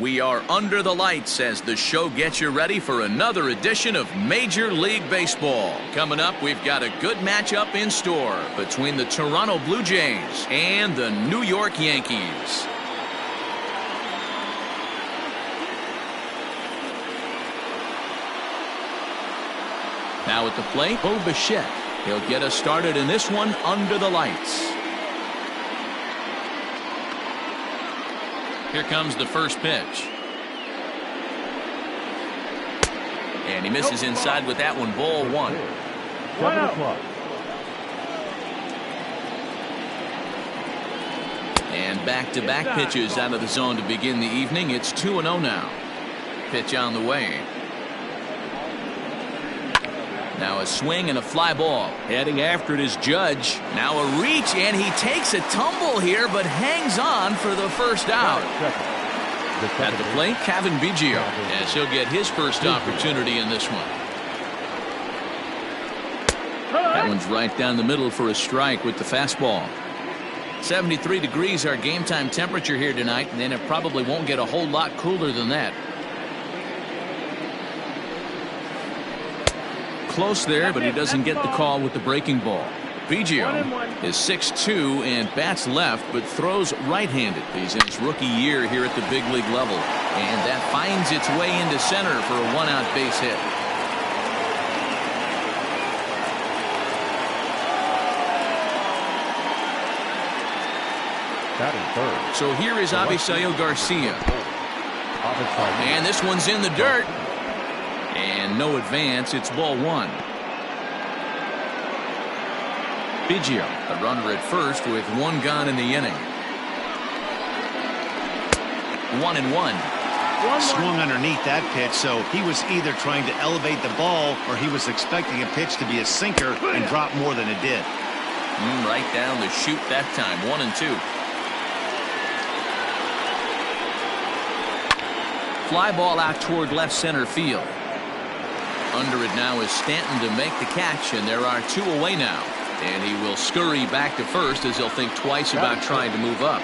We are under the lights as the show gets you ready for another edition of Major League Baseball. Coming up, we've got a good matchup in store between the Toronto Blue Jays and the New York Yankees. Now at the plate, Bo Bichette. He'll get us started in this one under the lights. Here comes the first pitch. And he misses inside with that one, ball one. And back-to-back pitches out of the zone to begin the evening. It's 2-0 now. Pitch on the way. Now a swing and a fly ball. Heading after it is Judge. Now a reach, and he takes a tumble here, but hangs on for the first out. At the plate, Kevin Biggio, as he'll get his first opportunity in this one. That one's right down the middle for a strike with the fastball. 73 degrees our game time temperature here tonight, and then it probably won't get a whole lot cooler than that. Close there, but he doesn't get the call with the breaking ball. Biggio is 6'2" and bats left, but throws right-handed. He's in his rookie year here at the big league level, and that finds its way into center for a one-out base hit. So here is Avisail Garcia, and this one's in the dirt. And no advance. It's ball one. Biggio, a runner at first with one gone in the inning. 1-1. Swung underneath that pitch, so he was either trying to elevate the ball or he was expecting a pitch to be a sinker and drop more than it did. Right down the chute that time. 1-2. Fly ball out toward left center field. Under it now is Stanton to make the catch, and there are two away now. And he will scurry back to first as he'll think twice about trying to move up.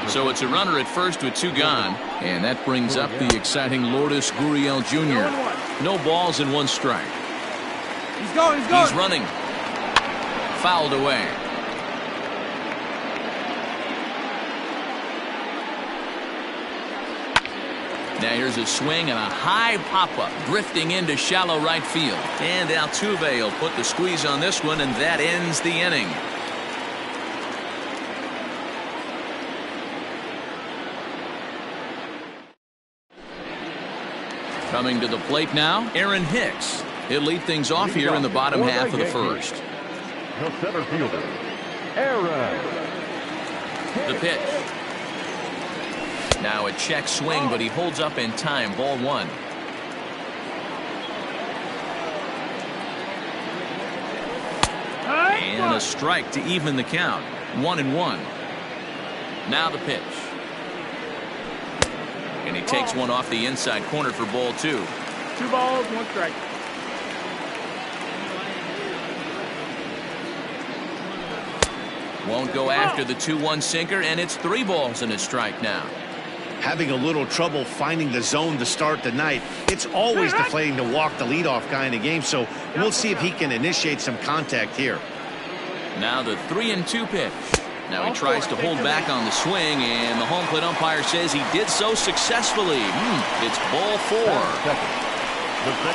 So it's a runner at first with two gone, and that brings up the exciting Lourdes Gurriel Jr. No balls and one strike. He's running. Fouled away. Now here's a swing and a high pop-up drifting into shallow right field. And Altuve will put the squeeze on this one, and that ends the inning. Coming to the plate now, Aaron Hicks. He'll lead things off here in the bottom half of the first. The center fielder, Aaron. The pitch. Now a check swing, but he holds up in time. Ball one. And a strike to even the count. 1-1. Now the pitch. And he takes one off the inside corner for ball two. 2 balls, 1 strike. Won't go after the 2-1 sinker, and it's 3 balls and a strike now. Having a little trouble finding the zone to start the night. It's always deflating to walk the leadoff guy in a game, so we'll see if he can initiate some contact here. Now the 3-2 pitch. Now he tries to hold back on the swing, and the home plate umpire says he did so successfully. It's ball 4.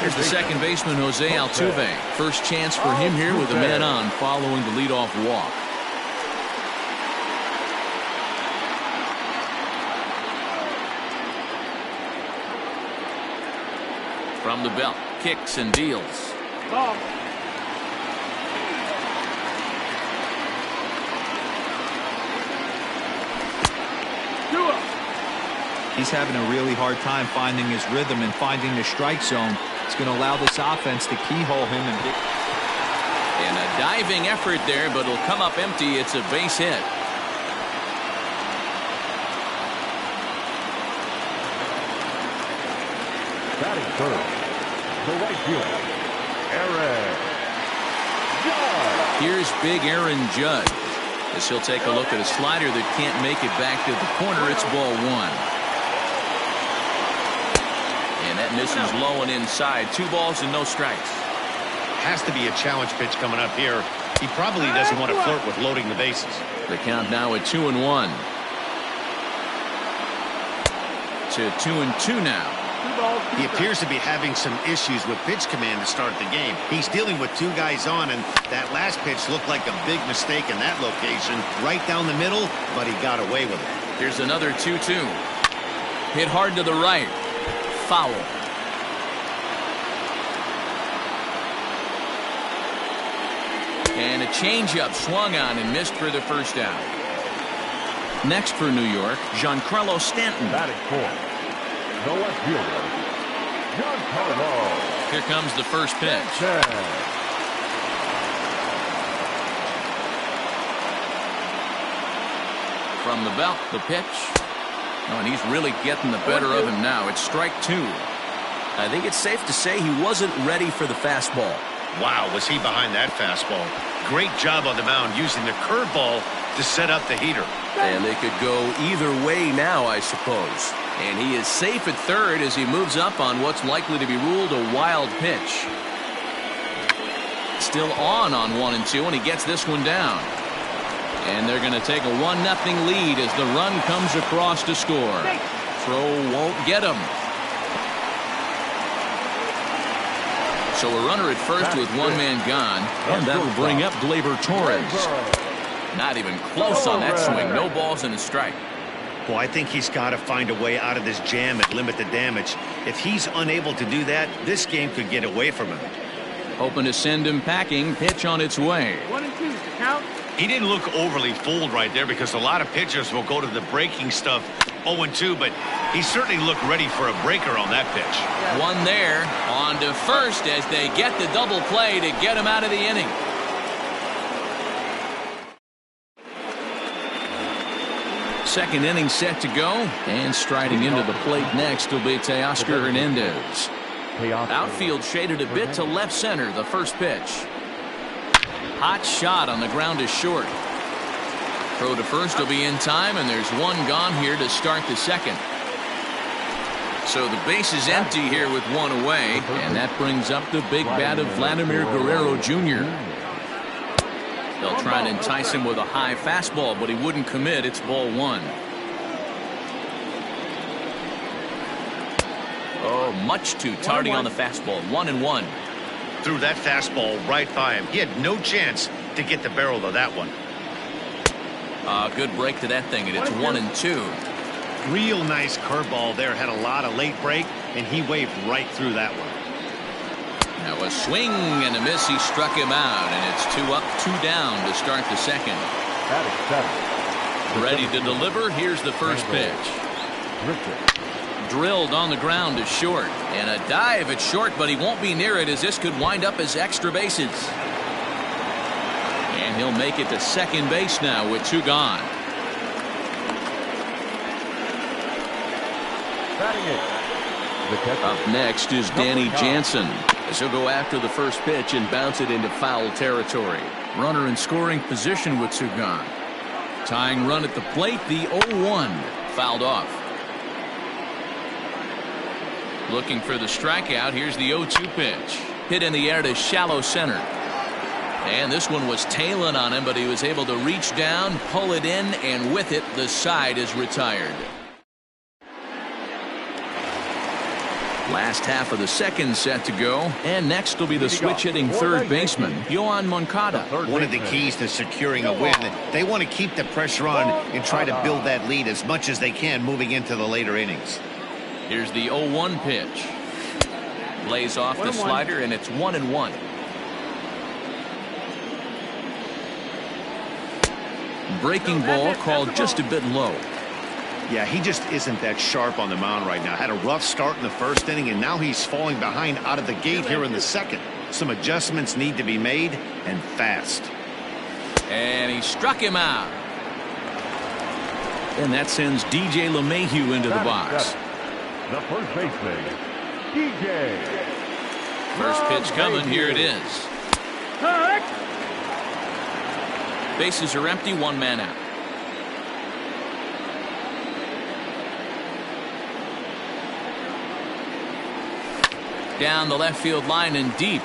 Here's the second baseman, Jose Altuve. First chance for him here with a man on following the leadoff walk. From the belt, kicks and deals. Ball. He's having a really hard time finding his rhythm and finding the strike zone. It's going to allow this offense to keyhole him and hit. And a diving effort there, but it'll come up empty. It's a base hit. Batting third, the right fielder, Aaron Judge. Here's big Aaron Judge, as he'll take a look at a slider that can't make it back to the corner. It's ball 1. That misses low and inside. 2 balls and no strikes. Has to be a challenge pitch coming up here. He probably doesn't want to flirt with loading the bases. The count now at 2-1. To 2-2 now. He appears to be having some issues with pitch command to start the game. He's dealing with 2 guys on, and that last pitch looked like a big mistake in that location. Right down the middle, but he got away with it. Here's another 2-2. Hit hard to the right. Foul. And a changeup swung on and missed for the first out. Next for New York, Giancarlo Stanton. Batting fourth, the left fielder, Giancarlo. Here comes the first pitch. From the belt, the pitch. Oh, and he's really getting the better of him now. It's strike 2. I think it's safe to say he wasn't ready for the fastball. Wow, was he behind that fastball. Great job on the mound using the curveball to set up the heater. And they could go either way now, I suppose. And he is safe at third as he moves up on what's likely to be ruled a wild pitch. Still on 1 and 2, and he gets this one down. And they're going to take a 1-0 lead as the run comes across to score. Throw won't get him. So a runner at first with 1 man gone, and that will bring up Gleyber Torres. Not even close on that swing. No balls and a strike. Well, I think he's got to find a way out of this jam and limit the damage. If he's unable to do that, this game could get away from him. Hoping to send him packing. Pitch on its way. 1 and 2 count. He didn't look overly fooled right there because a lot of pitchers will go to the breaking stuff 0-2, but he certainly looked ready for a breaker on that pitch. One there on to first as they get the double play to get him out of the inning. Second inning set to go, and striding into the plate next will be Teoscar Hernandez. Outfield shaded a bit to left center. The first pitch. Hot shot on the ground is short. Throw to first will be in time, and there's 1 gone here to start the second. So the base is empty here with 1 away, and that brings up the big bat of Vladimir Guerrero Jr. They'll try and entice him with a high fastball, but he wouldn't commit. It's ball 1. Oh, much too tardy on the fastball. 1-1. Threw that fastball right by him. He had no chance to get the barrel of that one. Good break to that thing, and it's 1-2. Real nice curveball there. Had a lot of late break, and he waved right through that one. Now a swing and a miss. He struck him out, and it's 2 up, 2 down to start the second. Ready to deliver. Here's the first pitch. Drilled on the ground to short, and a dive at short, but he won't be near it as this could wind up as extra bases. And he'll make it to second base now with 2 gone. Up next is Danny Jansen as he'll go after the first pitch and bounce it into foul territory. Runner in scoring position with 2 gone. Tying run at the plate, the 0-1 fouled off. Looking for the strikeout. Here's the 0-2 pitch. Hit in the air to shallow center. And this one was tailing on him, but he was able to reach down, pull it in, and with it, the side is retired. Last half of the second set to go, and next will be the switch-hitting third baseman, Yoan Moncada. One of the keys to securing a win, they want to keep the pressure on and try to build that lead as much as they can moving into the later innings. Here's the 0-1 pitch. Lays off the slider, and it's 1-1. Breaking ball called just a bit low. Yeah, he just isn't that sharp on the mound right now. Had a rough start in the first inning, and now he's falling behind out of the gate here in the second. Some adjustments need to be made, and fast. And he struck him out. And that sends DJ LeMahieu into the box. The first baseman, DJ. First pitch coming. Here it is. Bases are empty. 1 man out. Down the left field line and deep.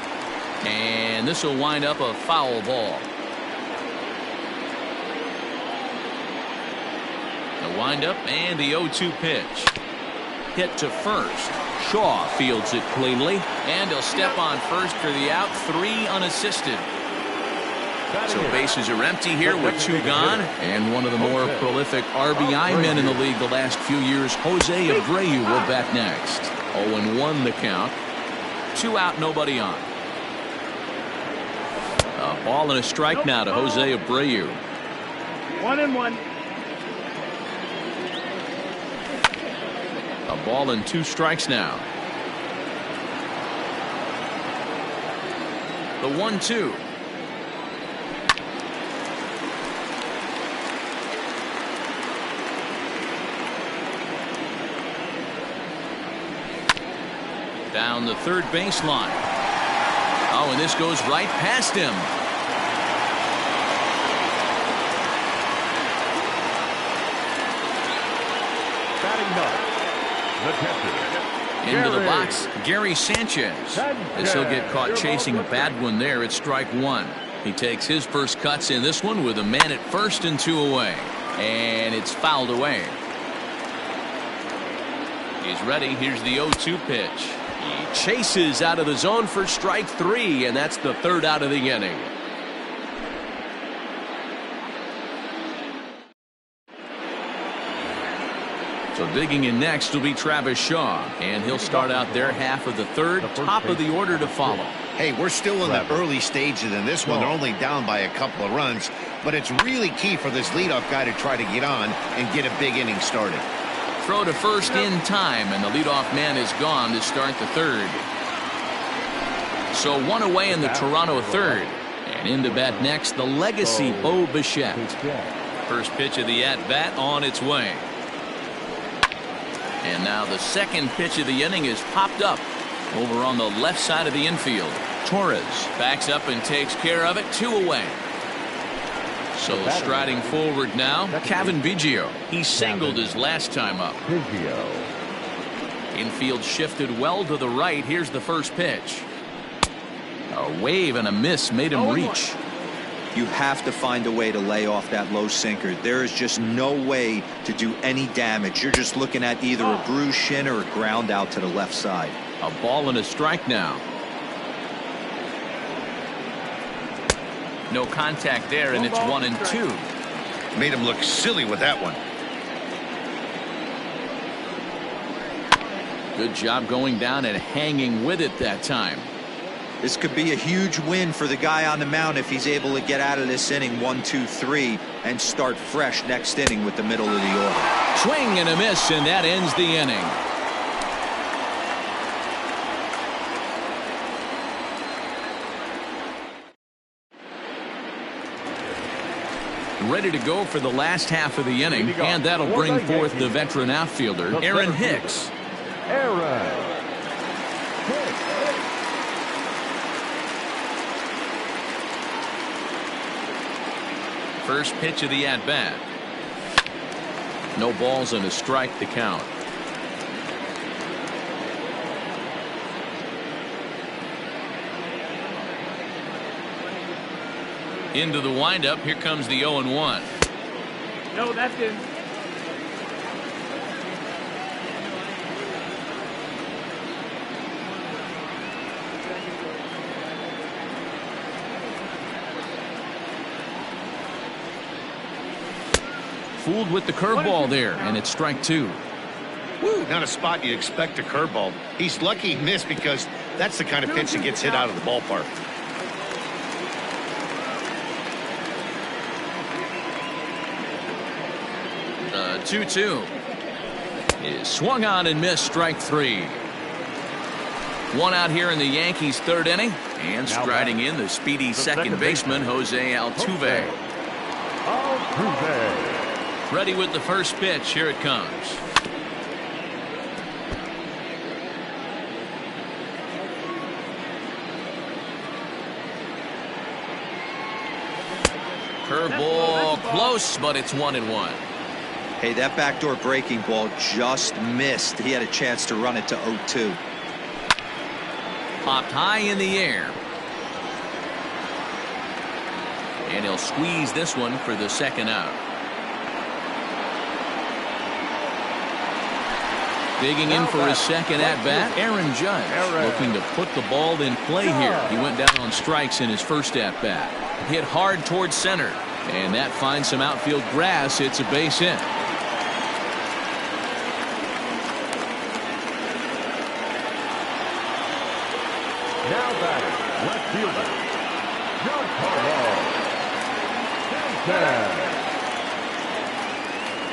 And this will wind up a foul ball. The windup and the 0-2 pitch. Hit to first. Shaw fields it cleanly, and he'll step on first for the out. 3 unassisted. So bases are empty here with 2 gone, and one of the more prolific RBI men in the league the last few years, Jose Abreu, will bat next. 0-1 the count. 2 out, nobody on. A ball and a strike now to Jose Abreu. 1-1. A ball and 2 strikes now. The 1-2. Down the third baseline. Oh, and this goes right past him. Batting 9, the catcher. Into the box, Gary Sanchez. As he'll get caught chasing a bad one there, it's strike 1. He takes his first cuts in this one with a man at first and 2 away. And it's fouled away. He's ready. Here's the 0-2 pitch. He chases out of the zone for strike 3, and that's the 3rd out of the inning. So digging in next will be Travis Shaw, and he'll start out their half of the 3rd, top of the order to follow. Hey, we're still in the early stages in this one. They're only down by a couple of runs, but it's really key for this leadoff guy to try to get on and get a big inning started. Throw to first in time, and the leadoff man is gone to start the 3rd. So 1 away in the Toronto 3rd. And in to bat next, the legacy Bo Bichette. First pitch of the at-bat on its way. And now the second pitch of the inning is popped up over on the left side of the infield. Torres backs up and takes care of it. 2 away. So striding forward now, Kevin Biggio. He singled his last time up. Infield shifted well to the right. Here's the first pitch. A wave and a miss made him reach. You have to find a way to lay off that low sinker. There is just no way to do any damage. You're just looking at either a bruised shin or a ground out to the left side. A ball and a strike now. No contact there, and it's 1-2. Made him look silly with that one. Good job going down and hanging with it that time. This could be a huge win for the guy on the mound if he's able to get out of this inning 1-2-3 and start fresh next inning with the middle of the order. Swing and a miss, and that ends the inning. Ready to go for the last half of the inning, and that'll bring forth the veteran outfielder, Aaron Hicks. First pitch of the at-bat. No balls and a strike to count. Into the windup. Here comes the 0-1. No, that's in. Fooled with the curveball there, and it's strike 2. Woo, not a spot you'd expect a curveball. He's lucky he missed because that's the kind of pitch that gets hit out of the ballpark. The 2-2 is swung on and missed, strike 3. One out here in the Yankees' 3rd inning, and striding in the speedy second baseman, Jose Altuve. Ready with the first pitch. Here it comes. Curveball close, but it's 1-1. Hey, that backdoor breaking ball just missed. He had a chance to run it to 0-2. popped high in the air. And he'll squeeze this one for the second out. Digging in for his second at-bat, Aaron Judge, looking to put the ball in play here. He went down on strikes in his first at-bat. Hit hard towards center, and that finds some outfield grass. It's a base hit. Now batting, left fielder, Giancarlo.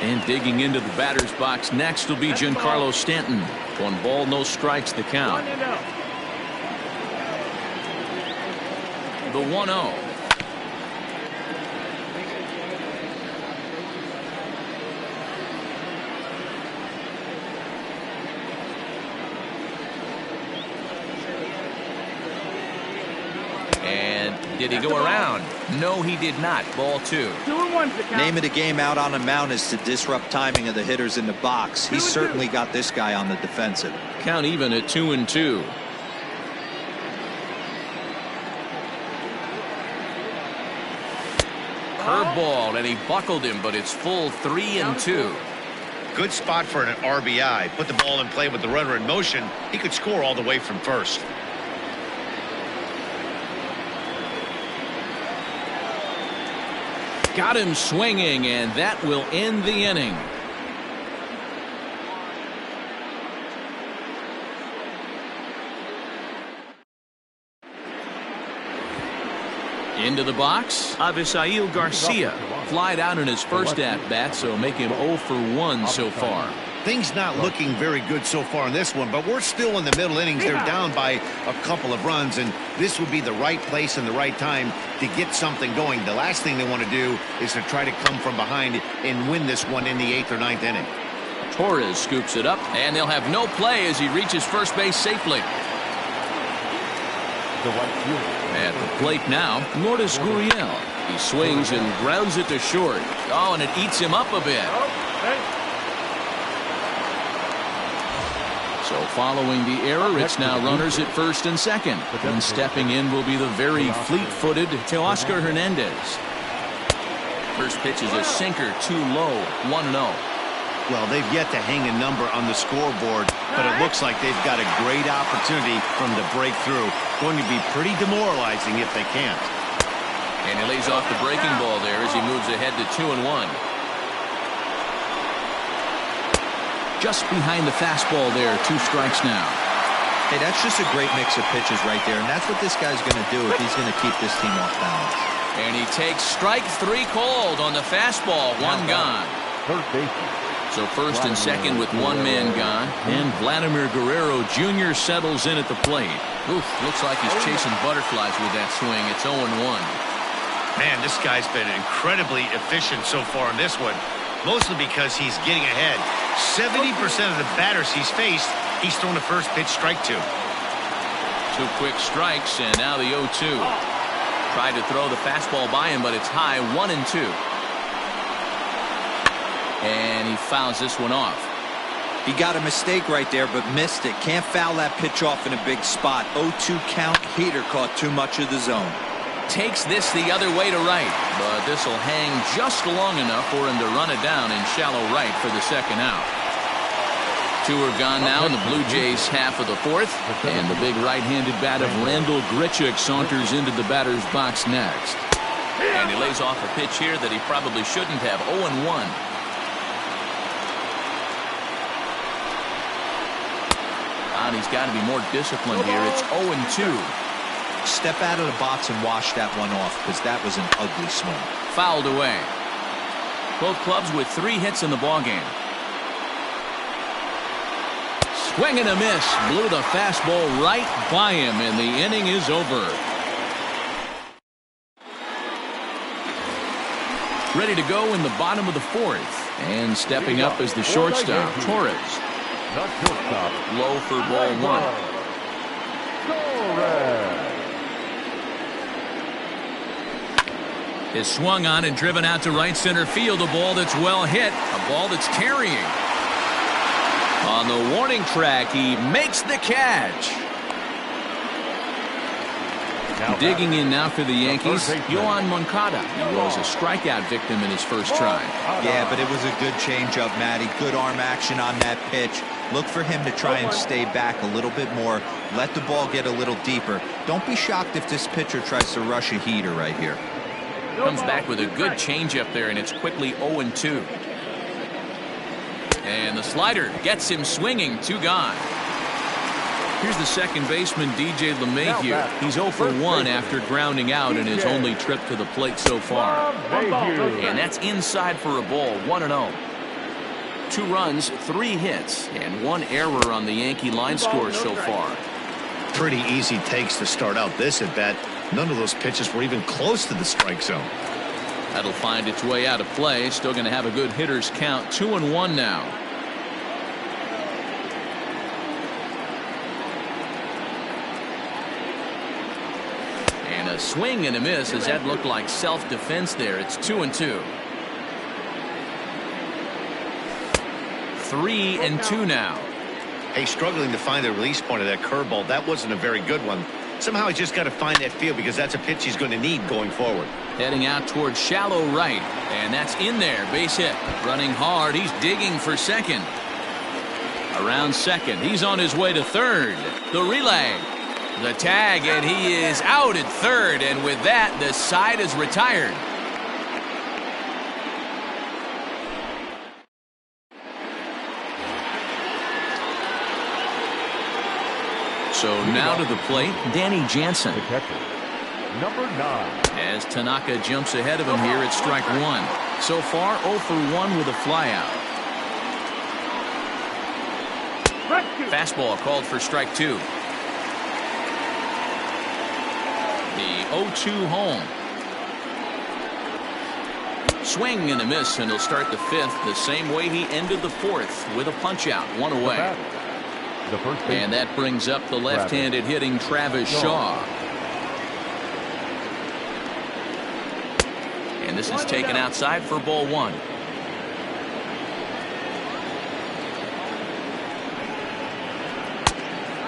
And digging into the batter's box next will be Giancarlo Stanton. 1 ball, no strikes the count. The 1-0. And did he go around? No, he did not. Ball 2. 2-1's the count. Name of the game out on a mound is to disrupt timing of the hitters in the box. He's certainly got this guy on the defensive. Count even at 2-2. Curveball, and he buckled him, but it's full 3-2. Good spot for an RBI. Put the ball in play with the runner in motion. He could score all the way from first. Got him swinging, and that will end the inning. Into the box, Avisail Garcia. Flied out in his first at-bat, so make him 0 for 1 so far. Things not looking very good so far in this one, but we're still in the middle innings. They're down by a couple of runs, and this would be the right place and the right time to get something going. The last thing they want to do is to try to come from behind and win this one in the 8th or 9th inning. Torres scoops it up, and they'll have no play as he reaches first base safely. At the plate now, Lourdes Gurriel. He swings and grounds it to short. Oh, and it eats him up a bit. So following the error, it's now runners at first and second. And stepping in will be the very fleet-footed Teoscar Hernandez. First pitch is a sinker, too low, 1-0. Well, they've yet to hang a number on the scoreboard, but it looks like they've got a great opportunity from the breakthrough. Going to be pretty demoralizing if they can't. And he lays off the breaking ball there as he moves ahead to 2-1. Just behind the fastball there, 2 strikes now. Hey, that's just a great mix of pitches right there, and that's what this guy's going to do if he's going to keep this team off balance. And he takes strike 3 called on the fastball, 1 gone. So first and second with 1 man gone, and Vladimir Guerrero Jr. settles in at the plate. Oof, looks like he's chasing butterflies with that swing. It's 0-1. Man, this guy's been incredibly efficient so far in this one, mostly because he's getting ahead. 70% of the batters he's faced, he's thrown the first pitch strike to. 2 quick strikes, and now the 0-2. Tried to throw the fastball by him, but it's high, 1-2. And he fouls this one off. He got a mistake right there, but missed it. Can't foul that pitch off in a big spot. 0-2 count. Heater caught too much of the zone. Takes this the other way to right, but this will hang just long enough for him to run it down in shallow right for the second out. 2 are gone now in the Blue Jays half of the 4th, and the big right-handed bat of Randall Grichuk saunters into the batter's box next. And he lays off a pitch here that he probably shouldn't have. 0-1. And he's got to be more disciplined here. It's 0-2. Step out of the box and wash that one off, because that was an ugly swing. Fouled away. Both clubs with 3 hits in the ballgame. Swing and a miss. Blew the fastball right by him, and the inning is over. Ready to go in the bottom of the 4th. And stepping up as the shortstop, Torres. Low for ball 1. Is swung on and driven out to right center field. A ball that's well hit. A ball that's carrying. On the warning track, he makes the catch. Digging in now for the Yankees, Yohan Moncada. He was a strikeout victim in his first try. Yeah, but it was a good changeup, Matty. Good arm action on that pitch. Look for him to try and stay back a little bit more. Let the ball get a little deeper. Don't be shocked if this pitcher tries to rush a heater right here. Comes back with a good changeup there, and it's quickly 0-2. And the slider gets him swinging. 2 gone. Here's the second baseman, DJ LeMahieu. He's 0 for 1 after grounding out in his only trip to the plate so far. And that's inside for a ball. 1-0. 2 runs, 3 hits, and 1 error on the Yankee line score so far. Pretty easy takes to start out this at bat. None of those pitches were even close to the strike zone. That'll find its way out of play. Still going to have a good hitter's count. 2-1 now. And a swing and a miss as that looked like self-defense there. It's 2-2. 3-2 now. Hey, struggling to find the release point of that curveball. That wasn't a very good one. Somehow he's just got to find that feel because that's a pitch he's going to need going forward. Heading out towards shallow right, and that's in there. Base hit. Running hard. He's digging for second. Around second. He's on his way to third. The relay. The tag, and he is out at third, and with that, the side is retired. So now to the plate, Danny Jansen. Number 9. As Tanaka jumps ahead of him here at strike 1. So far, 0 for 1 with a flyout. Fastball called for strike 2. The 0-2 home. Swing and a miss, and he'll start the 5th the same way he ended the 4th with a punch out. 1 away. And that brings up the left-handed hitting Travis Shaw. And this is taken outside for ball 1.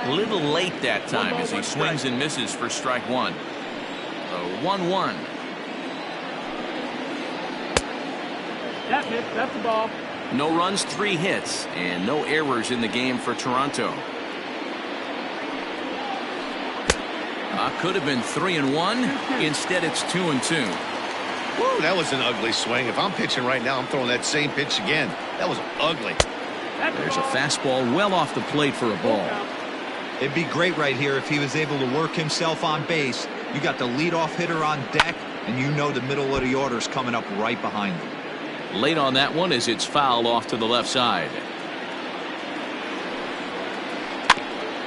A little late that time as he swings and misses for strike 1. So 1-1. That's it. That's the ball. No runs, 3 hits, and no errors in the game for Toronto. Could have been 3-1. Instead, it's 2-2. Whoa, that was an ugly swing. If I'm pitching right now, I'm throwing that same pitch again. That was ugly. There's a fastball well off the plate for a ball. It'd be great right here if he was able to work himself on base. You got the leadoff hitter on deck, and you know the middle of the order's coming up right behind him. Late on that one as it's fouled off to the left side.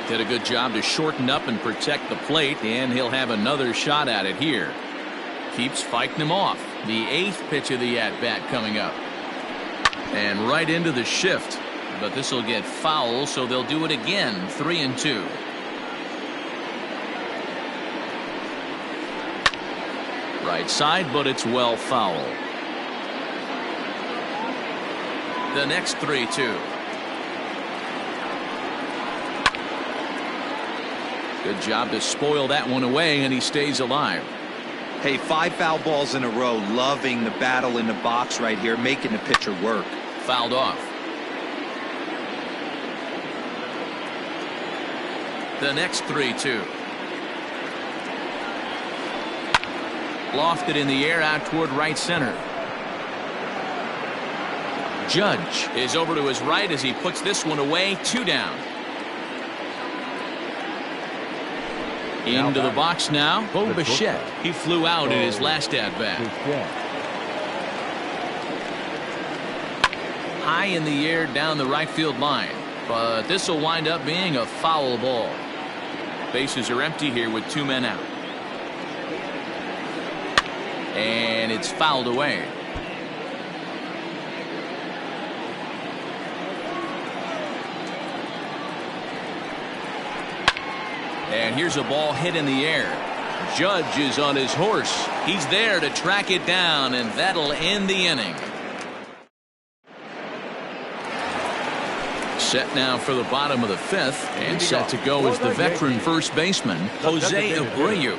Did a good job to shorten up and protect the plate, and he'll have another shot at it here. Keeps fighting him off. The 8th pitch of the at-bat coming up. And right into the shift. But this will get foul, so they'll do it again. 3-2. Right side, but it's well foul. The next 3-2. Good job to spoil that one away, and he stays alive. Hey, 5 foul balls in a row. Loving the battle in the box right here, making the pitcher work. Fouled off. The next 3-2. Lofted in the air out toward right center. Judge is over to his right as he puts this one away. 2 down. Into the box now, Bo Bichette. He flew out in his last at-bat. High in the air down the right field line, but this will wind up being a foul ball. Bases are empty here with 2 men out. And it's fouled away. And here's a ball hit in the air. Judge is on his horse. He's there to track it down, and that'll end the inning. Set now for the bottom of the 5th, and set to go is the veteran first baseman, Jose Abreu.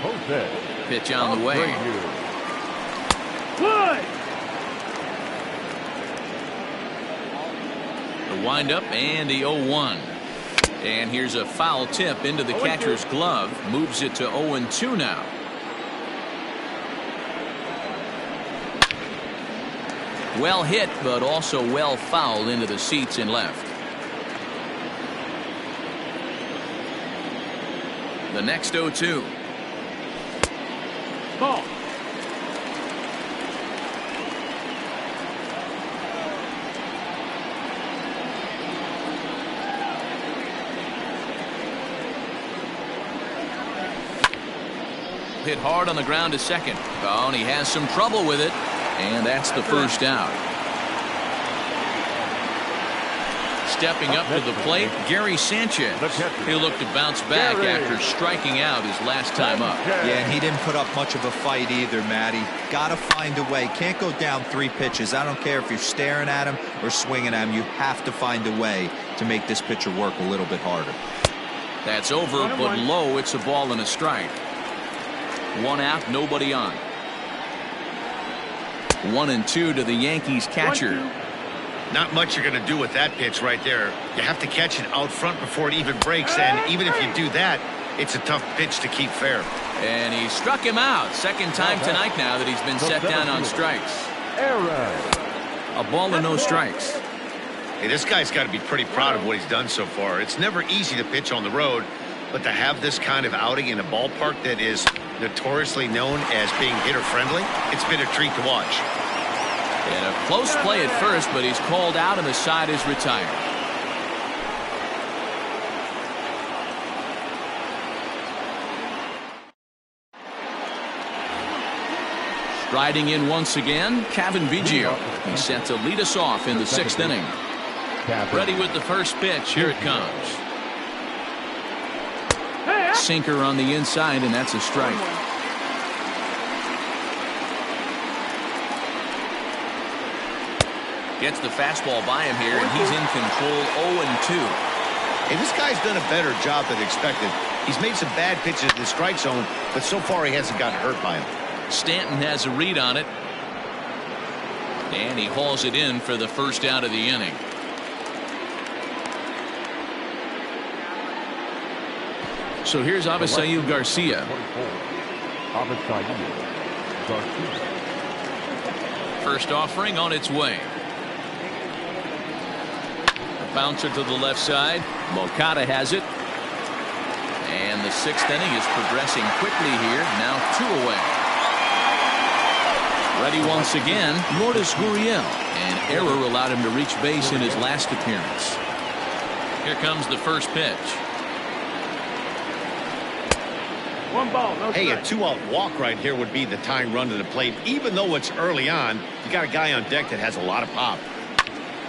Jose. Pitch on the way. Good. The windup and the 0-1. And here's a foul tip into the catcher's glove. Moves it to 0-2 now. Well hit, but also well fouled into the seats and left. The next 0-2. Ball. Hit hard on the ground to second. Oh, and he has some trouble with it. And that's the first out. Stepping up to the plate, Gary Sanchez. He'll look to bounce back after striking out his last time up. Yeah, and he didn't put up much of a fight either, Matty. Got to find a way. Can't go down 3 pitches. I don't care if you're staring at him or swinging at him. You have to find a way to make this pitcher work a little bit harder. That's over, but low. It's a ball and a strike. 1 out, nobody on. 1-2 to the Yankees catcher. Not much you're going to do with that pitch right there. You have to catch it out front before it even breaks, and even if you do that, it's a tough pitch to keep fair. And he struck him out. Second time tonight now that he's been set down on strikes. A ball and no strikes. Hey, this guy's got to be pretty proud of what he's done so far. It's never easy to pitch on the road, but to have this kind of outing in a ballpark that is notoriously known as being hitter-friendly, it's been a treat to watch. And a close play at first, but he's called out and the side is retired. Striding in once again, Kevin Biggio. He's set to lead us off in the 6th inning. Ready with the first pitch. Here it comes. Sinker on the inside, and that's a strike. Gets the fastball by him here, and he's in control. 0-2. Hey, this guy's done a better job than expected. He's made some bad pitches in the strike zone, but so far he hasn't gotten hurt by him. Stanton has a read on it, and he hauls it in for the first out of the inning. So here's Avisail Garcia. First offering on its way. A bouncer to the left side. Moncada has it. And the 6th inning is progressing quickly here. Now 2 away. Ready once again, Lourdes Gurriel. An error allowed him to reach base in his last appearance. Here comes the first pitch. 1 ball, no Hey, strike. a 2-out walk right here would be the tying run to the plate. Even though it's early on, you got a guy on deck that has a lot of pop.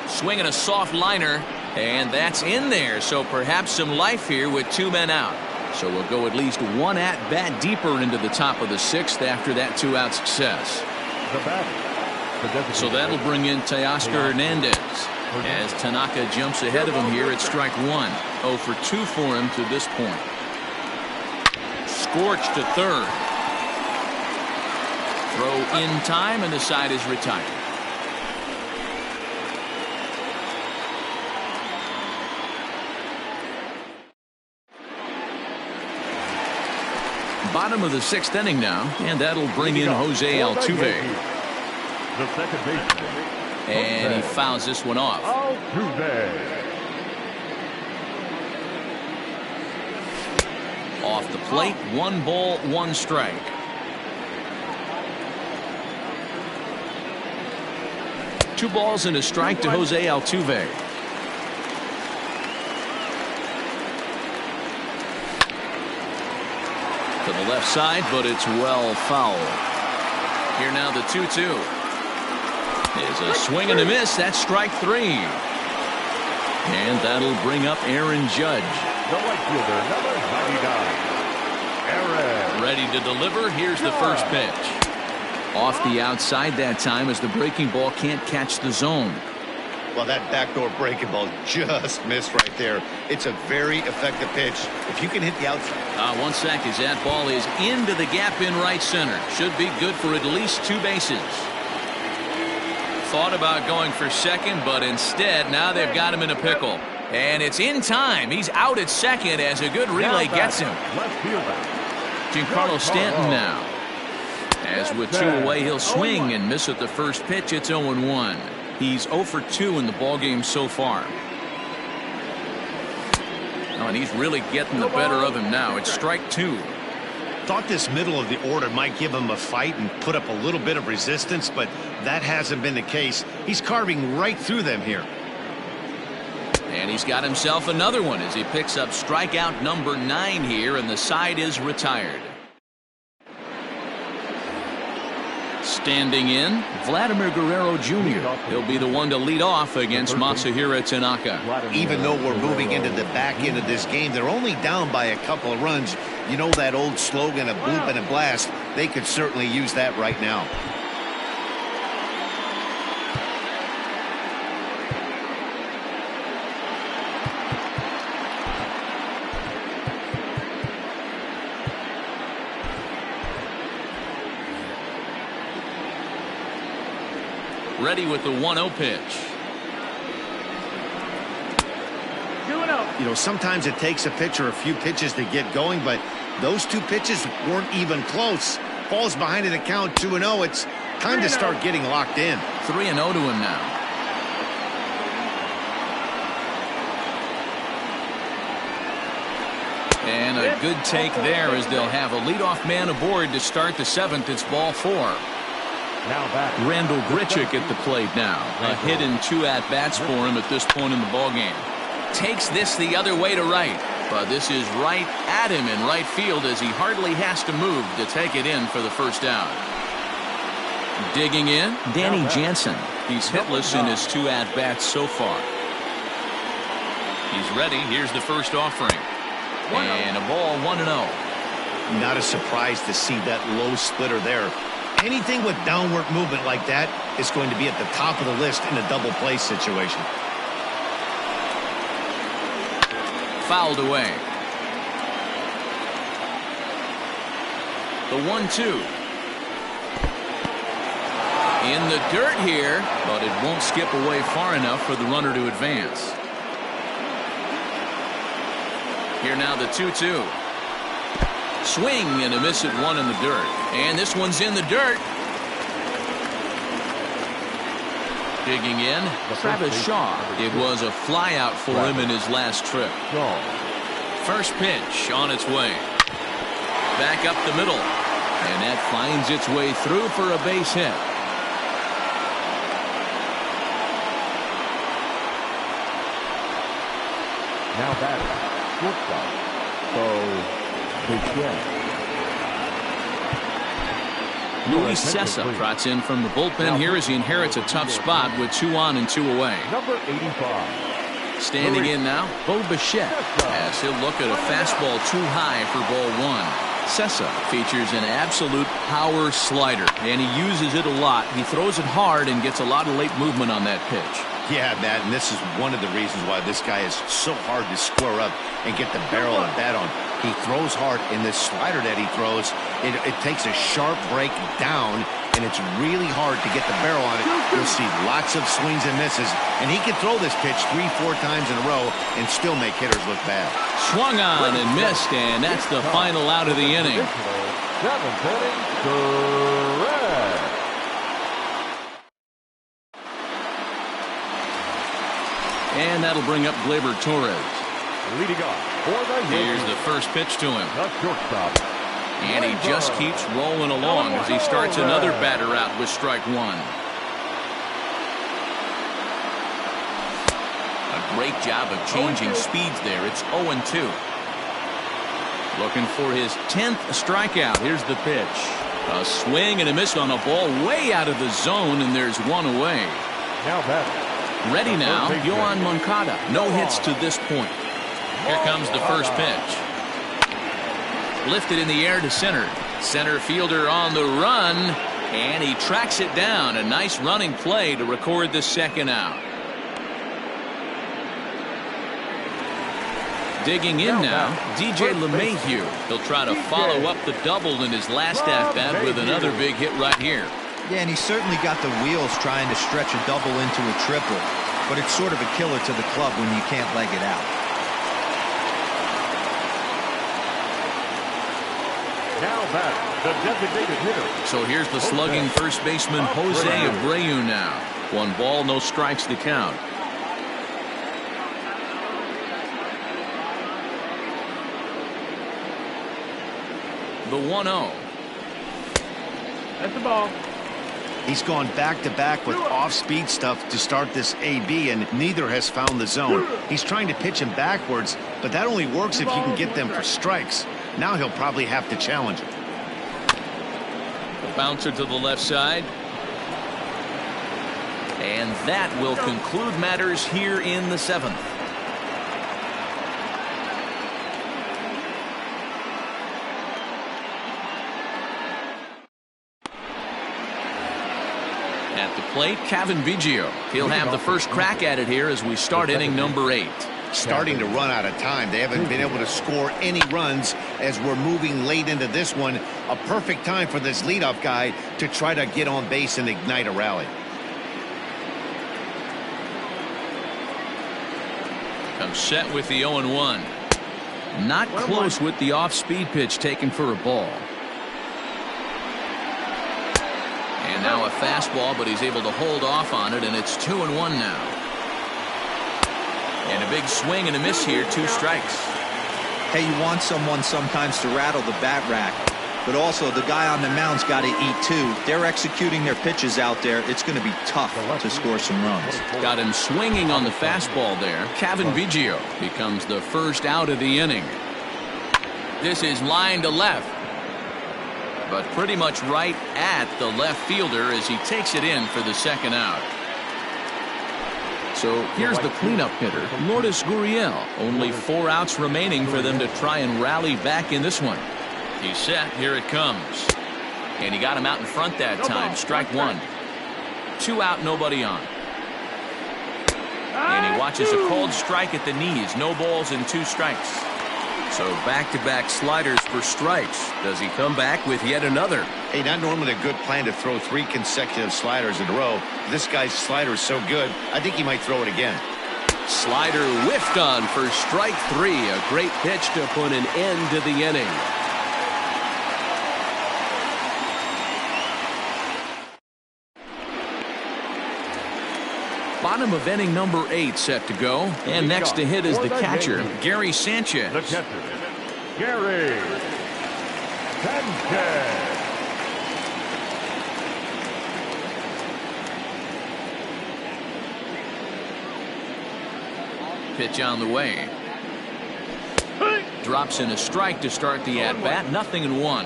Swinging a soft liner, and that's in there. So perhaps some life here with 2 men out. So we'll go at least 1 at-bat deeper into the top of the 6th after that 2-out success. So that'll bring in Teoscar Hernandez as Tanaka jumps ahead of him here at strike 1. 0 for 2 for him to this point. Scorched to third. Throw in time, and the side is retired. Bottom of the 6th inning now, and that'll bring in Jose Altuve. The second baseman. And he fouls this one off. Altuve. Off the plate, 1 ball, 1 strike. Two balls and a strike to Jose Altuve. To the left side, but it's well foul. Here now the 2-2. Is a swing and a miss. That's strike 3. And that'll bring up Aaron Judge. The right fielder, number 99. Aaron. Ready to deliver. Here's the first pitch. Off the outside that time as the breaking ball can't catch the zone. Well, that backdoor breaking ball just missed right there. It's a very effective pitch. If you can hit the outside. 1 sec as that ball is into the gap in right center. Should be good for at least 2 bases. Thought about going for second, but instead now they've got him in a pickle. And it's in time. He's out at second as a good relay gets him. Giancarlo Stanton now. As with 2 away, he'll swing and miss at the first pitch. It's 0-1. He's 0 for 2 in the ballgame so far. Oh, and he's really getting the better of him now. It's strike 2. Thought this middle of the order might give him a fight and put up a little bit of resistance, but that hasn't been the case. He's carving right through them here. And he's got himself another one as he picks up strikeout number 9 here, and the side is retired. Standing in, Vladimir Guerrero Jr. He'll be the one to lead off against Masahiro Tanaka. Even though we're moving into the back end of this game, they're only down by a couple of runs. You know that old slogan, a bloop and a blast. They could certainly use that right now. Ready with the 1-0 pitch. You know, sometimes it takes a pitcher a few pitches to get going, but those 2 pitches weren't even close. Falls behind in the count 2-0. It's time to start getting locked in. 3-0 to him now. And a good take there as they'll have a leadoff man aboard to start the 7th. It's ball 4. Randall Grichuk at the plate now. A hit and 2 at-bats for him at this point in the ballgame. Takes this the other way to right. But this is right at him in right field as he hardly has to move to take it in for the first out. Digging in, Danny Jansen. He's hitless in his 2 at-bats so far. He's ready. Here's the first offering. And a ball 1-0. Not a surprise to see that low splitter there. Anything with downward movement like that is going to be at the top of the list in a double play situation. Fouled away. The 1-2. In the dirt here, but it won't skip away far enough for the runner to advance. Here now the 2-2. Swing and a miss at 1 in the dirt. And this one's in the dirt. Digging in, Travis Shaw. It was a flyout for him in his last trip. First pitch on its way. Back up the middle. And that finds its way through for a base hit. Now batting, shortstop, Luis Cessa trots in from the bullpen here as he inherits a tough spot with 2 on and 2 away. Number 85. Standing in now, Bo Bichette, as he'll look at a fastball too high for ball 1. Cessa features an absolute power slider, and he uses it a lot. He throws it hard and gets a lot of late movement on that pitch. Yeah, Matt, and this is one of the reasons why this guy is so hard to square up and get the barrel of the bat on. He throws hard, and this slider that he throws, it takes a sharp break down, and it's really hard to get the barrel on it. You'll see lots of swings and misses, and he can throw this pitch 3-4 times in a row and still make hitters look bad. Swung on and missed, and that's the final out of the inning. 7th inning, correct. And that'll bring up Gleyber Torres. Leading off for the Here's the first pitch to him. The shortstop. And he just keeps rolling along as he starts another batter out with strike 1. A great job of changing speeds there. It's 0-2. Looking for his 10th strikeout. Here's the pitch. A swing and a miss on a ball way out of the zone, and there's 1 away. Now batting. Ready now, Yohan Moncada. No hits to this point. Here comes the first pitch. Lifted in the air to center. Center fielder on the run, and he tracks it down. A nice running play to record the second out. Digging in now, DJ LeMahieu. He'll try to follow up the double in his last at-bat with another big hit right here. Yeah, and he's certainly got the wheels trying to stretch a double into a triple, but it's sort of a killer to the club when you can't leg it out. Now back, the designated hitter. So here's the slugging first baseman Jose Abreu now. 1 ball, no strikes to count. The 1-0. That's the ball. He's gone back-to-back with off-speed stuff to start this AB, and neither has found the zone. He's trying to pitch him backwards, but that only works if you can get them for strikes. Now he'll probably have to challenge him. The bouncer to the left side. And that will conclude matters here in the 7th. At the plate, Kevin Biggio. He'll have the first crack at it here as we start inning number 8. Starting to run out of time. They haven't been able to score any runs as we're moving late into this one. A perfect time for this leadoff guy to try to get on base and ignite a rally. Comes set with the 0-1. Not close with the off-speed pitch taken for a ball. And now a fastball, but he's able to hold off on it, and it's 2-1 now. And a big swing and a miss here, 2 strikes. Hey, you want someone sometimes to rattle the bat rack, but also the guy on the mound's got to eat too. They're executing their pitches out there. It's going to be tough to score some runs. Got him swinging on the fastball there. Kevin Biggio becomes the first out of the inning. This is line to left, but pretty much right at the left fielder as he takes it in for the second out. So here's the cleanup hitter, Lourdes Gurriel. Only 4 outs remaining for them to try and rally back in this one. He's set. Here it comes. And he got him out in front that time. Strike 1. 2 out, nobody on. And he watches a called strike at the knees. No balls and 2 strikes. So back-to-back sliders for strikes. Does he come back with yet another? Hey, not normally a good plan to throw 3 consecutive sliders in a row. This guy's slider is so good, I think he might throw it again. Slider whiffed on for strike 3. A great pitch to put an end to the inning. Bottom of inning number 8 set to go. And next to hit is the catcher, Gary Sanchez. The catcher, Gary Sanchez. Pitch on the way. Drops in a strike to start the at-bat. 0-1.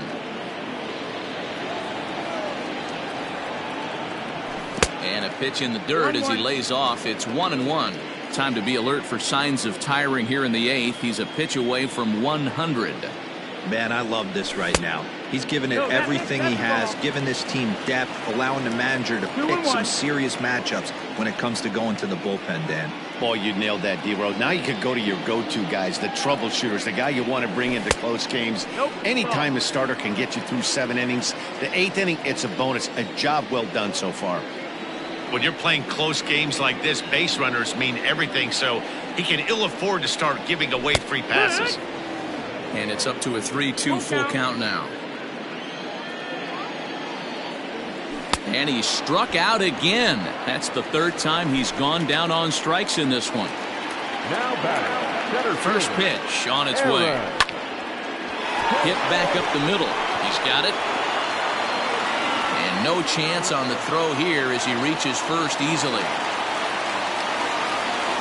And a pitch in the dirt as he lays off. It's 1-1. Time to be alert for signs of tiring here in the 8th. He's a pitch away from 100. Man, I love this right now. He's given it everything he has, given this team depth, allowing the manager to pick some serious matchups when it comes to going to the bullpen, Dan. Boy, you nailed that, D-Row. Now you could go to your go-to guys, the troubleshooters, the guy you want to bring into close games. Anytime a starter can get you through 7 innings, the 8th inning, it's a bonus. A job well done so far. When you're playing close games like this, base runners mean everything, so he can ill afford to start giving away free passes. And it's up to a 3-2 full count now. And he struck out again. That's the 3rd time he's gone down on strikes in this one. Now batting, first pitch on its way. Hit back up the middle. He's got it. And no chance on the throw here as he reaches first easily.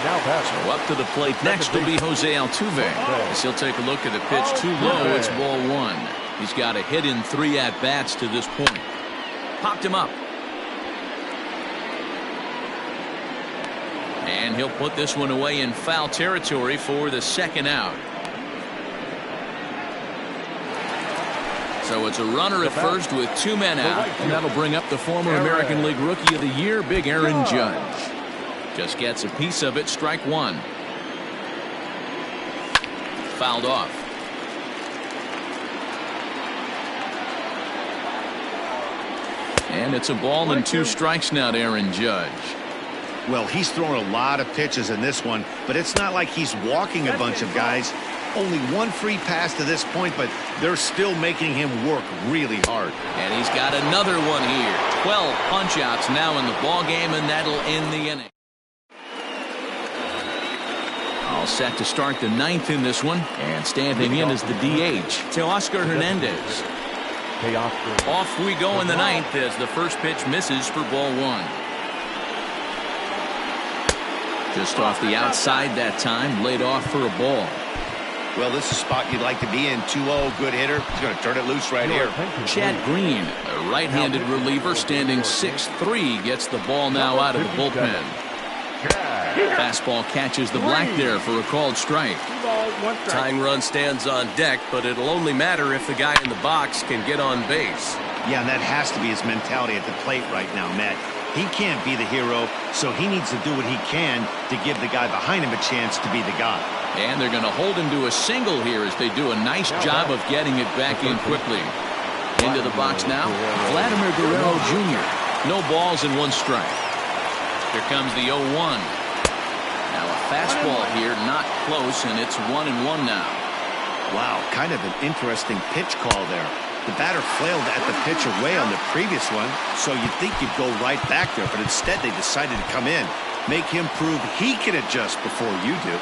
So up to the plate next will be Jose Altuve. As he'll take a look at the pitch too low. It's ball 1. He's got a hit in 3 at-bats to this point. Popped him up. And he'll put this one away in foul territory for the second out. So it's a runner at first with 2 men out. And that'll bring up the former American League Rookie of the Year, Big Aaron Judge. Just gets a piece of it. Strike 1. fouled off. And it's a ball and 2 strikes now to Aaron Judge. Well, he's thrown a lot of pitches in this one, but it's not like he's walking a bunch of guys. Only 1 free pass to this point, but they're still making him work really hard. And he's got another one here. 12 punch-outs now in the ball game, and that'll end the inning. All set to start the 9th in this one, and standing in is the DH, Teoscar Hernandez. Off we go in the 9th as the first pitch misses for ball 1. Just off the outside that time, laid off for a ball. Well, this is a spot you'd like to be in. 2-0, good hitter. He's going to turn it loose right here. Chad Green, a right-handed reliever, standing 6'3", gets the ball now out of the bullpen. Fastball catches the black there for a called strike. Tying run stands on deck, but it'll only matter if the guy in the box can get on base. Yeah, and that has to be his mentality at the plate right now, Matt. He can't be the hero, so he needs to do what he can to give the guy behind him a chance to be the guy. And they're going to hold him to a single here as they do a nice job of getting it back in quickly. Into the box now, Vladimir Guerrero Jr. No balls and 1 strike. Here comes the 0-1. Now a fastball here, not close, and it's 1-1 now. Wow, kind of an interesting pitch call there. The batter flailed at the pitch away on the previous one, so you'd think you'd go right back there, but instead they decided to come in. Make him prove he can adjust before you do.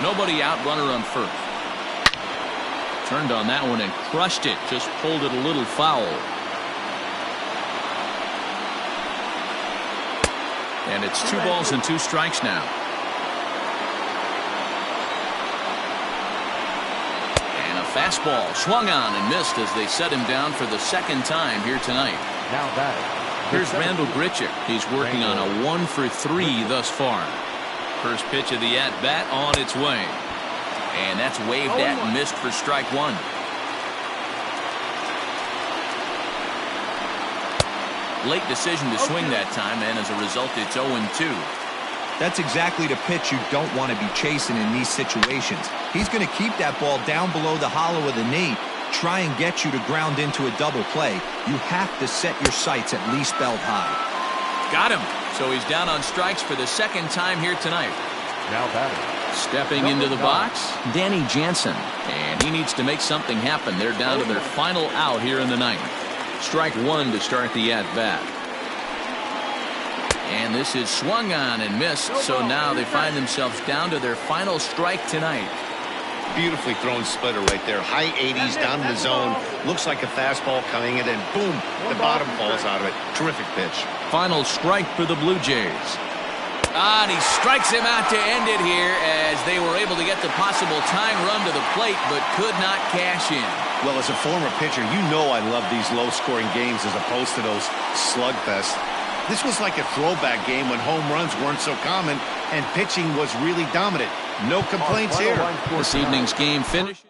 Nobody out, runner on first. Turned on that one and crushed it, just pulled it a little foul. And it's 2 balls and 2 strikes now. And a fastball swung on and missed as they set him down for the 2nd time here tonight. Now batting. Here's Randall Grichuk. He's working on a 1 for 3 thus far. First pitch of the at-bat on its way. And that's waved at and missed for strike 1. Late decision to swing that time, and as a result, it's 0-2. That's exactly the pitch you don't want to be chasing in these situations. He's going to keep that ball down below the hollow of the knee, try and get you to ground into a double play. You have to set your sights at least belt high. Got him. So he's down on strikes for the 2nd time here tonight. Now batting. Stepping into the box, Danny Jansen. And he needs to make something happen. They're down to their final out here in the 9th. Strike 1 to start the at-bat. And this is swung on and missed, so now they find themselves down to their final strike tonight. Beautifully thrown splitter right there. High 80s down in the zone. Looks like a fastball coming in, and boom, the bottom falls out of it. Terrific pitch. Final strike for the Blue Jays. And he strikes him out to end it here as they were able to get the possible tying run to the plate, but could not cash in. Well, as a former pitcher, you know I love these low-scoring games as opposed to those slugfests. This was like a throwback game when home runs weren't so common and pitching was really dominant. No complaints here. This evening's game finishes.